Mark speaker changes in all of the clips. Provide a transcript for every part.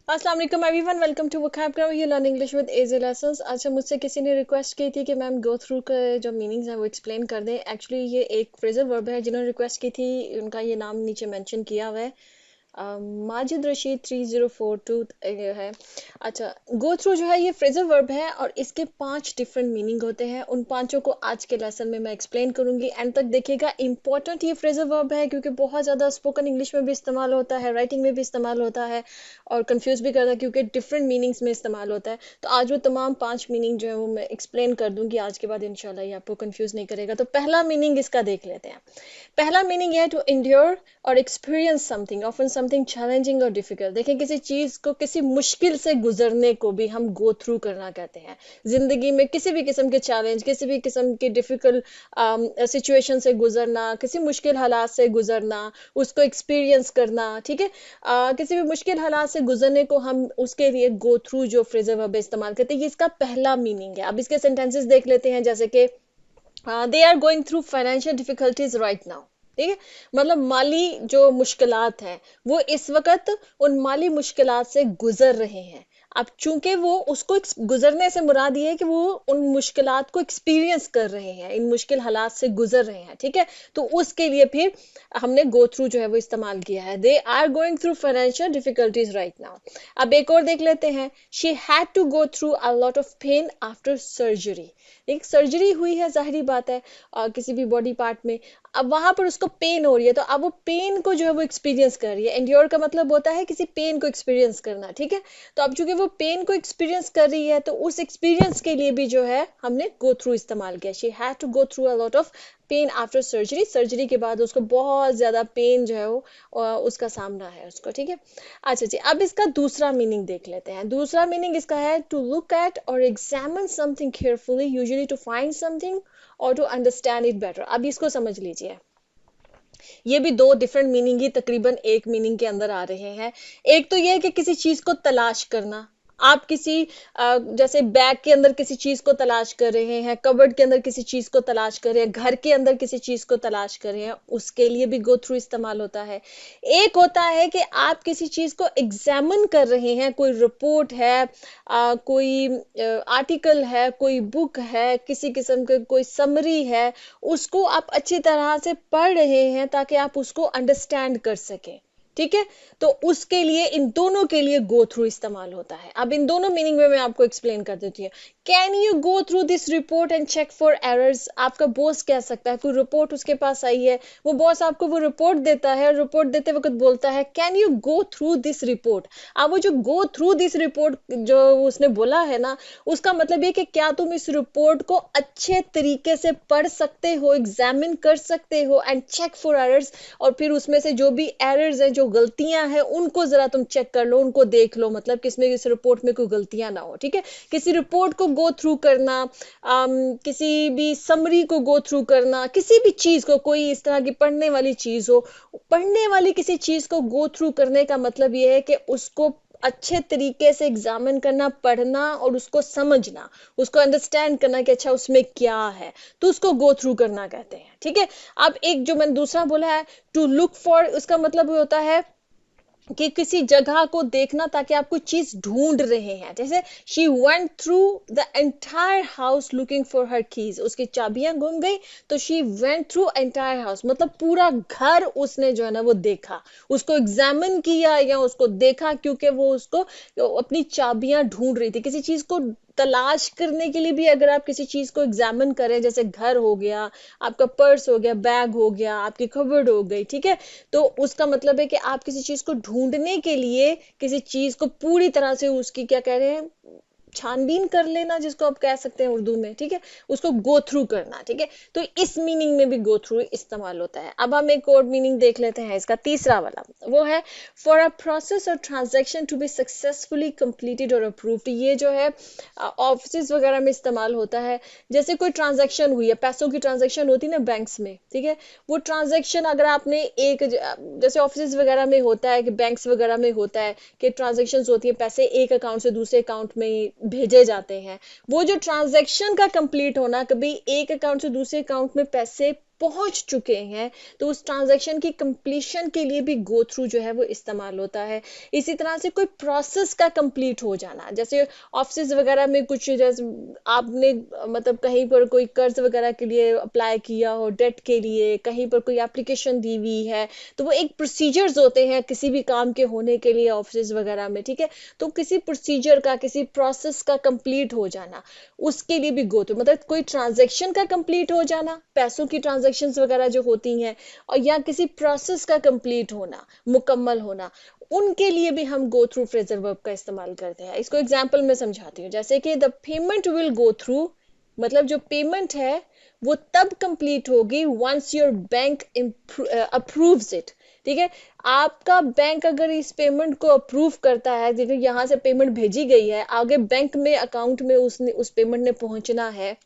Speaker 1: अस्सलाम वालेकुम everyone, welcome to vocab you learn English with easy lessons. अच्छा, मुझसे किसी ने रिक्वेस्ट की थी कि मैम गो थ्रू के जो मीनिंग्स हैं वो एक्सप्लेन कर दें। एक्चुअली ये एक फ्रेजल वर्ब है, जिन्होंने रिक्वेस्ट की थी उनका ये नाम नीचे मेंशन किया हुआ है। माजिद रशीद 3042 ये है। अच्छा, गो थ्रू जो है ये फ्रेजल वर्ब है और इसके 5 डिफरेंट मीनिंग होते हैं। उन पांचों को आज के लेसन में मैं एक्सप्लेन करूंगी, एंड तक देखिएगा। इंपॉर्टेंट ये फ्रेजल वर्ब है क्योंकि बहुत ज़्यादा स्पोकन इंग्लिश में भी इस्तेमाल होता है, राइटिंग में भी इस्तेमाल होता है और कंफ्यूज भी करता है क्योंकि डिफरेंट मीनिंग्स में इस्तेमाल होता है। तो आज वो तमाम 5 मीनिंग जो है वो मैं एक्सप्लेन कर दूंगी आज के बाद, इंशाल्लाह ये आपको कंफ्यूज नहीं करेगा। तो पहला मीनिंग इसका देख लेते हैं। पहला मीनिंग है टू इंड्योर और experience something, often something challenging और डिफिकल्ट। देखिए, किसी चीज को, किसी मुश्किल से गुजरने को भी हम गो थ्रू करना कहते हैं। जिंदगी में किसी भी किस्म के चैलेंज, किसी भी किस्म के डिफिकल्ट सिचुएशन से गुजरना, किसी मुश्किल हालात से गुजरना, उसको एक्सपीरियंस करना, ठीक है। किसी भी मुश्किल हालात से गुजरने को हम उसके लिए गो थ्रू जो फ्रेजल वर्ब इस्तेमाल करते हैं, ये इसका पहला मीनिंग है। अब इसके सेंटेंसेस देख लेते हैं, जैसे कि they are going through financial difficulties right now. ठीक है, मतलब माली जो मुश्किलात हैं वो इस वक्त उन माली मुश्किलात से गुजर रहे हैं। अब चूंकि वो उसको गुजरने से मुराद ये है कि वो उन मुश्किलात को एक्सपीरियंस कर रहे हैं, इन मुश्किल हालात से गुजर रहे हैं, ठीक है। तो उसके लिए फिर हमने गो थ्रू जो है वो इस्तेमाल किया है। They are going through financial difficulties right now. अब एक और देख लेते हैं। She had to go through a lot of pain after surgery. एक सर्जरी हुई है, जाहिर बात है, किसी भी बॉडी पार्ट में। अब वहां पर उसको पेन हो रही है, तो अब वो पेन को जो है वो एक्सपीरियंस कर रही है। एंड्योर का मतलब होता है किसी पेन को एक्सपीरियंस करना, ठीक है। तो अब चूंकि वो पेन को एक्सपीरियंस कर रही है, तो उस एक्सपीरियंस के लिए भी जो है हमने गो थ्रू इस्तेमाल किया। She had to go through a lot of pain after surgery. Surgery के बाद उसको बहुत ज्यादा पेन जो है वो उसका सामना है उसको, ठीक है। अच्छा जी, अब इसका दूसरा मीनिंग देख लेते हैं। दूसरा मीनिंग इसका है टू लुक एट और examine something carefully, usually to find something और टू अंडरस्टैंड इट बेटर। अब इसको समझ लीजिए। ये भी दो डिफरेंट मीनिंग ही तकरीबन एक मीनिंग के अंदर आ रहे हैं। एक तो ये है कि किसी चीज को तलाश करना। आप किसी जैसे बैग के अंदर किसी चीज को तलाश कर रहे हैं, कबर्ड के अंदर किसी चीज को तलाश कर रहे हैं, घर के अंदर किसी चीज को तलाश कर रहे हैं, उसके लिए भी गो थ्रू इस्तेमाल होता है। एक होता है कि आप किसी चीज को एग्जामिन कर रहे हैं, कोई रिपोर्ट है, कोई आर्टिकल है, कोई बुक है, किसी किस्म के कोई समरी है, उसको आप अच्छी तरह से पढ़ रहे हैं ताकि आप उसको अंडरस्टैंड कर सकें, ठीक है। तो उसके लिए, इन दोनों के लिए गो थ्रू इस्तेमाल होता है। अब इन दोनों मीनिंग में मैं आपको एक्सप्लेन कर देती हूँ। Can you go through this report and check for errors. आपका बॉस कह सकता है, कोई रिपोर्ट उसके पास आई है, वो बॉस आपको वो रिपोर्ट देता है और रिपोर्ट देते वक्त बोलता है can you go through this report. अब वो जो गो थ्रू दिस रिपोर्ट जो उसने बोला है ना, उसका मतलब ये कि क्या तुम इस रिपोर्ट को अच्छे तरीके से पढ़ सकते हो, एग्जामिन कर सकते हो, एंड चेक फॉर एरर्स, और फिर उसमें से जो भी एरर्स हैं, जो गलतियां हैं, उनको जरा तुम चेक कर लो, उनको देख लो, मतलब किसमें इस रिपोर्ट में कोई गलतियां ना हो, ठीक है। किसी रिपोर्ट को गो थ्रू करना, किसी भी समरी को गो थ्रू करना, किसी भी चीज को, कोई इस तरह की पढ़ने वाली चीज हो, पढ़ने वाली किसी चीज को गो थ्रू करने का मतलब यह है कि उसको अच्छे तरीके से एग्जामिन करना, पढ़ना और उसको समझना, उसको अंडरस्टैंड करना कि अच्छा उसमें क्या है, तो उसको गो थ्रू करना कहते हैं, ठीक है। अब एक जो मैंने दूसरा बोला है टू लुक फॉर, उसका मतलब होता है कि किसी जगह को देखना ताकि आप कोई चीज ढूंढ रहे हैं। जैसे she went through the entire house looking for her keys, उसकी चाबियां गुम गई, तो she went through entire house, मतलब पूरा घर उसने जो है ना वो देखा, उसको एग्जामिन किया या उसको देखा, क्योंकि वो उसको अपनी चाबियां ढूंढ रही थी। किसी चीज को तलाश करने के लिए भी अगर आप किसी चीज को एग्जामिन करें, जैसे घर हो गया, आपका पर्स हो गया, बैग हो गया, आपकी कबर्ड हो गई, ठीक है, तो उसका मतलब है कि आप किसी चीज को ढूंढने के लिए किसी चीज को पूरी तरह से उसकी क्या कह रहे हैं, छानबीन कर लेना, जिसको आप कह सकते हैं उर्दू में, ठीक है, उसको गो थ्रू करना, ठीक है। तो इस मीनिंग में भी गो थ्रू इस्तेमाल होता है। अब हम एक और मीनिंग देख लेते हैं इसका, तीसरा वाला, वो है फॉर अ प्रोसेस और transaction to be successfully completed और अप्रूव्ड। ये जो है ऑफिस वगैरह में इस्तेमाल होता है। जैसे कोई ट्रांजेक्शन हुई है, पैसों की ट्रांजेक्शन होती है ना बैंक्स में, ठीक है, वो ट्रांजेक्शन अगर आपने एक, जैसे ऑफिस वगैरह में होता है कि बैंक्स वगैरह में होता है कि ट्रांजेक्शन होती है, पैसे एक अकाउंट से दूसरे अकाउंट में भेजे जाते हैं। वो जो ट्रांजेक्शन का कंप्लीट होना, कभी एक अकाउंट से दूसरे अकाउंट में पैसे पहुंच चुके हैं, तो उस ट्रांजैक्शन की कंप्लीशन के लिए भी गो थ्रू जो है वो इस्तेमाल होता है। इसी तरह से कोई प्रोसेस का कंप्लीट हो जाना, जैसे ऑफिस वगैरह में कुछ, जैसे आपने मतलब कहीं पर कोई कर्ज वगैरह के लिए अप्लाई किया हो, डेट के लिए कहीं पर कोई एप्लीकेशन दी हुई है, तो वो एक प्रोसीजर्स होते हैं किसी भी काम के होने के लिए ऑफिस वगैरह में, ठीक है। तो किसी प्रोसीजर का, किसी प्रोसेस का कंप्लीट हो जाना, उसके लिए भी गो थ्रू, मतलब कोई ट्रांजैक्शन का कंप्लीट हो जाना, पैसों की ट्रांजैक्शंस वगैरह जो होती हैं, और या किसी प्रोसेस का कंप्लीट होना, मुकम्मल होना, उनके लिए भी हम गो थ्रू फ्रेजल वर्ब का इस्तेमाल करते हैं। इसको एग्जांपल में समझाती हूँ, जैसे कि the payment will go through, मतलब जो पेमेंट है वो तब कंप्लीट होगी once your bank approves it, ठीक है। आपका बैंक अगर इस पेमेंट को अप्रूव करता है, देखिए यहाँ से पेमेंट भेजी गई है, आगे बैंक में अकाउंट में उसने उस पेमेंट ने पहुंचना है,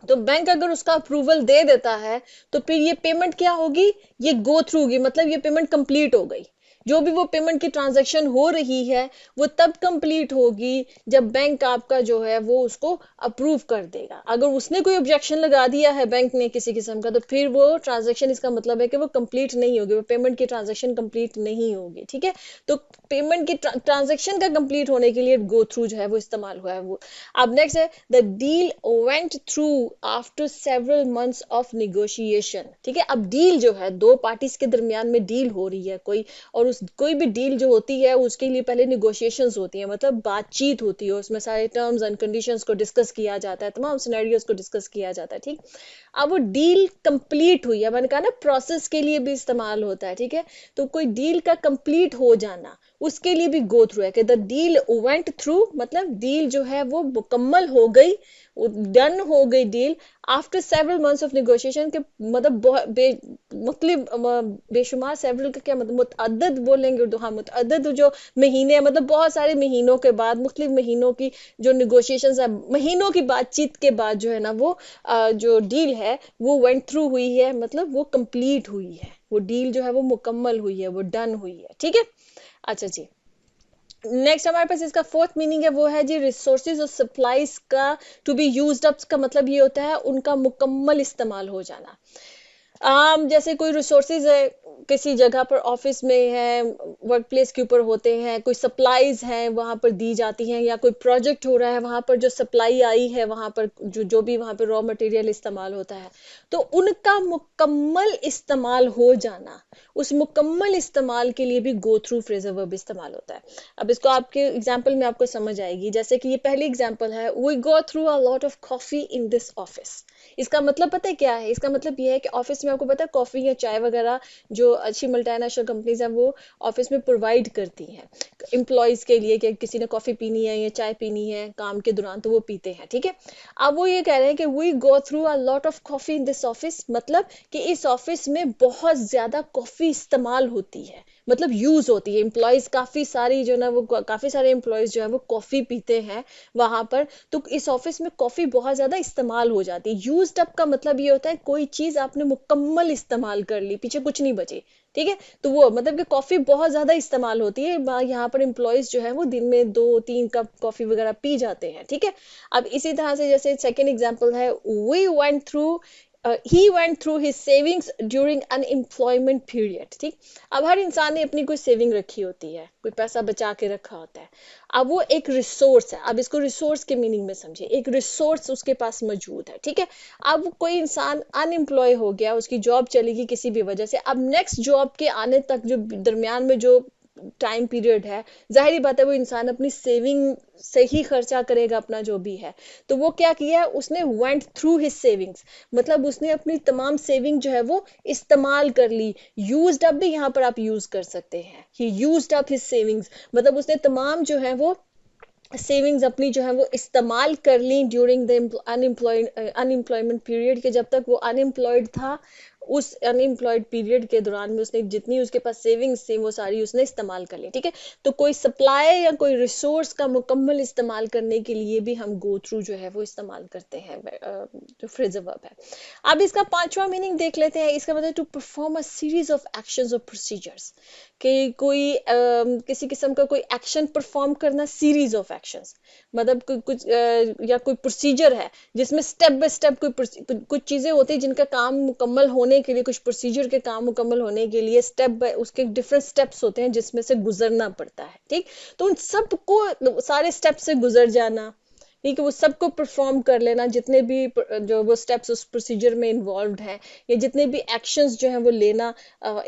Speaker 1: तो बैंक अगर उसका अप्रूवल दे देता है, तो फिर ये पेमेंट क्या होगी, ये गो थ्रू होगी, मतलब ये पेमेंट कंप्लीट हो गई। जो भी वो पेमेंट की ट्रांजैक्शन हो रही है वो तब कंप्लीट होगी जब बैंक आपका जो है वो उसको अप्रूव कर देगा। अगर उसने कोई ऑब्जेक्शन लगा दिया है बैंक ने किसी किस्म का, तो फिर वो ट्रांजैक्शन, इसका मतलब है कि वो कंप्लीट नहीं होगी, वो पेमेंट की ट्रांजैक्शन कंप्लीट नहीं होगी, ठीक है। तो पेमेंट की ट्रांजैक्शन का कंप्लीट होने के लिए गो थ्रू जो है वो इस्तेमाल हुआ है वो। अब नेक्स्ट है the deal went through after several months of negotiation, ठीक है। अब डील जो है, दो पार्टीज के दरमियान में डील हो रही है कोई, और उस कोई भी डील जो होती है उसके लिए पहले निगोशिएशंस होती है, मतलब बातचीत होती है, उसमें सारे टर्म्स एंड कंडीशंस को डिस्कस किया जाता है, तमाम सिनेरियोस को डिस्कस किया जाता है, ठीक। अब वो डील कंप्लीट हुई है, मैंने कहा ना प्रोसेस के लिए भी इस्तेमाल होता है, ठीक है। तो कोई डील का कंप्लीट हो जाना, उसके लिए भी गो थ्रू है कि द डील वेंट थ्रू, मतलब डील जो है वो मुकम्मल हो गई, डन हो गई deal, after several months of negotiation के, मतलब बेशुमार, सेवरल का क्या मतलब, मुतअद्दिद बोलेंगे उर्दू, हाँ मुतअद्दिद जो महीने, मतलब बहुत सारे महीनों के बाद, मुख्तलिफ महीनों की जो निगोशिएशन है, महीनों की बातचीत के बाद जो है ना वो जो डील है वो वेंट थ्रू हुई है, मतलब वो कंप्लीट हुई है, वो डील जो है वो मुकम्मल हुई है, वो डन हुई है, ठीक है। अच्छा जी, नेक्स्ट हमारे पास इसका फोर्थ मीनिंग है, वो है जी रिसोर्सेज और सप्लाईज का टू बी यूज्ड अप, का मतलब ये होता है उनका मुकम्मल इस्तेमाल हो जाना। जैसे कोई रिसोर्सेज है किसी जगह पर, ऑफिस में है, वर्क प्लेस के ऊपर होते हैं, कोई सप्लाईज हैं वहां पर दी जाती हैं, या कोई प्रोजेक्ट हो रहा है वहां पर जो सप्लाई आई है वहां पर, जो भी वहां पर रॉ मटेरियल इस्तेमाल होता है, तो उनका मुकम्मल इस्तेमाल हो जाना, उस मुकम्मल इस्तेमाल के लिए भी गो थ्रू फ्रेजल वर्ब इस्तेमाल होता है। अब इसको आपके एग्जाम्पल में आपको समझ आएगी, जैसे कि ये पहली एग्जाम्पल है, we go through a lot of coffee in this office. इसका मतलब पता है क्या है, इसका मतलब ये है कि ऑफिस में आपको पता है कॉफी या चाय वगैरह जो अच्छी मल्टीनेशनल कंपनीज हैं वो ऑफिस में प्रोवाइड करती हैं एम्प्लॉयज के लिए, कि किसी ने कॉफी पीनी है या चाय पीनी है काम के दौरान तो वो पीते हैं, ठीक है। अब वो ये कह रहे हैं कि we go through a lot of coffee in this office, मतलब कि इस ऑफिस में बहुत ज्यादा कॉफी इस्तेमाल होती है, मतलब यूज होती है, एम्प्लॉयज काफी सारी जो ना वो काफी सारे एम्प्लॉयज जो है वो कॉफी पीते हैं वहां पर, तो इस ऑफिस में कॉफी बहुत ज्यादा इस्तेमाल हो जाती है। यूज्ड अप का मतलब ये होता है कोई चीज आपने मुकम्मल इस्तेमाल कर ली, पीछे कुछ नहीं बचे, ठीक है। तो वो मतलब कि कॉफी बहुत ज्यादा इस्तेमाल होती है, यहाँ पर एम्प्लॉयज जो है वो दिन में 2-3 कप कॉफी वगैरह पी जाते हैं, ठीक है। अब इसी तरह से जैसे सेकेंड एग्जाम्पल है, we went through he went through his savings during unemployment period, ठीक। अब हर इंसान ने अपनी कोई सेविंग रखी होती है, कोई पैसा बचा के रखा होता है, अब वो एक रिसोर्स है, अब इसको रिसोर्स के मीनिंग में समझिए, एक रिसोर्स उसके पास मौजूद है, ठीक है। अब कोई इंसान अनएम्प्लॉय हो गया, उसकी जॉब चली गई किसी भी वजह से, अब नेक्स्ट जॉब के आने तक जो दरमियान में जो टाइम पीरियड है, जाहिर बात है वो इंसान अपनी सेविंग से ही खर्चा करेगा अपना जो भी है, तो वो क्या किया, उसने वेंट थ्रू हिज सेविंग्स, मतलब उसने अपनी तमाम सेविंग जो है वो इस्तेमाल कर ली। यूज्ड अप भी यहाँ पर आप यूज कर सकते हैं, ही यूज्ड अप हिज सेविंग्स, मतलब उसने तमाम जो है वो सेविंग्स अपनी जो है वो इस्तेमाल कर ली ड्यूरिंग द अनएम्प्लॉयमेंट पीरियड, के जब तक वो अनएम्प्लॉयड था उस अनएम्प्लॉयड पीरियड के दौरान में उसने जितनी उसके पास सेविंग्स थी वो सारी उसने इस्तेमाल कर ली, ठीक है। तो कोई सप्लाई या कोई रिसोर्स का मुकम्मल इस्तेमाल करने के लिए भी हम गो थ्रू जो है वो इस्तेमाल करते हैं, जो फ्रेजल वर्ब है। अब इसका पांचवा मीनिंग देख लेते हैं। इसका मतलब to perform a series of actions और प्रोसीजर्स, कि कोई किसी किस्म का कोई एक्शन परफॉर्म करना, सीरीज ऑफ एक्शंस, मतलब कुछ या कोई प्रोसीजर है जिसमें स्टेप बाय स्टेप कुछ चीजें होती है जिनका काम मुकम्मल होने के लिए, कुछ प्रोसीजर के काम मुकम्मल होने के लिए स्टेप बाय उसके डिफरेंट स्टेप्स होते हैं जिसमें से गुजरना पड़ता है, ठीक। तो उन सबको सारे स्टेप से गुजर जाना, ठीक है, वो सबको परफॉर्म कर लेना, जितने भी जो वो स्टेप्स उस प्रोसीजर में इन्वॉल्व हैं, या जितने भी एक्शंस जो हैं वो लेना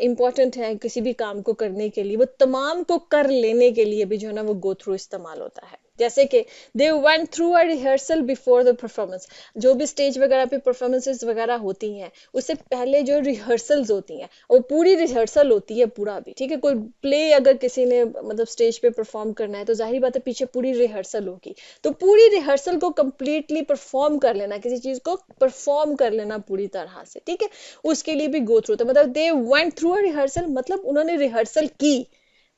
Speaker 1: इम्पोर्टेंट है किसी भी काम को करने के लिए, वो तमाम को कर लेने के लिए भी जो है ना वो गो थ्रू इस्तेमाल होता है। जैसे कि they went through a rehearsal before the performance, जो भी स्टेज वगैरह पे परफॉर्मेंसेस वगैरह होती हैं उससे पहले जो रिहर्सल्स होती हैं वो पूरी रिहर्सल होती है पूरा भी, ठीक है। कोई प्ले अगर किसी ने मतलब स्टेज पे परफॉर्म करना है तो जाहिर बात है पीछे पूरी रिहर्सल होगी, तो पूरी रिहर्सल को कंप्लीटली परफॉर्म कर लेना, किसी चीज को परफॉर्म कर लेना पूरी तरह से, ठीक है, उसके लिए भी गो थ्रू। तो मतलब they went through a rehearsal, मतलब उन्होंने रिहर्सल की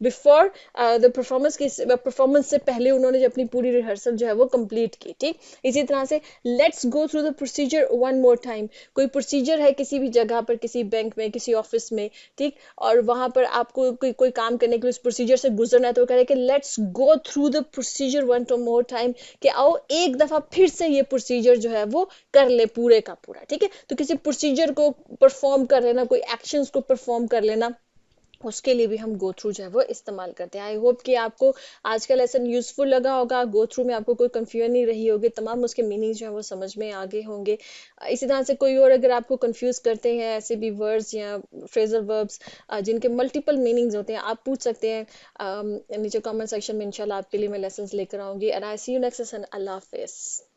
Speaker 1: बिफोर द परफॉर्मेंस के, परफॉर्मेंस से पहले उन्होंने जो अपनी पूरी रिहर्सल जो है वो कंप्लीट की, ठीक। इसी तरह से let's go through the procedure one more time, कोई प्रोसीजर है किसी भी जगह पर, किसी बैंक में, किसी ऑफिस में, ठीक, और वहां पर आपको कोई काम करने के लिए उस प्रोसीजर से गुजरना है, तो कह रहे कि let's go through the procedure one more time, कि आओ एक दफा फिर से ये प्रोसीजर जो है वो कर ले पूरे का पूरा, ठीक है। तो किसी प्रोसीजर को परफॉर्म कर लेना, कोई एक्शंस को परफॉर्म कर लेना, उसके लिए भी हम गो थ्रू जो है वो इस्तेमाल करते हैं। आई होप कि आपको आज का लेसन यूजफुल लगा होगा, गो थ्रू में आपको कोई कंफ्यूजन नहीं रही होगी, तमाम उसके मीनिंग जो है वो समझ में आ गए होंगे। इसी तरह से कोई और अगर आपको कंफ्यूज करते हैं ऐसे भी वर्ड्स या फ्रेजल वर्ब्स जिनके मल्टीपल मीनिंग्स होते हैं, आप पूछ सकते हैं नीचे कमेंट सेक्शन में। इंशाल्लाह आपके लिए मैं लेसन लेकर आऊंगी। And I see you next lesson. अल्लाह हाफिज।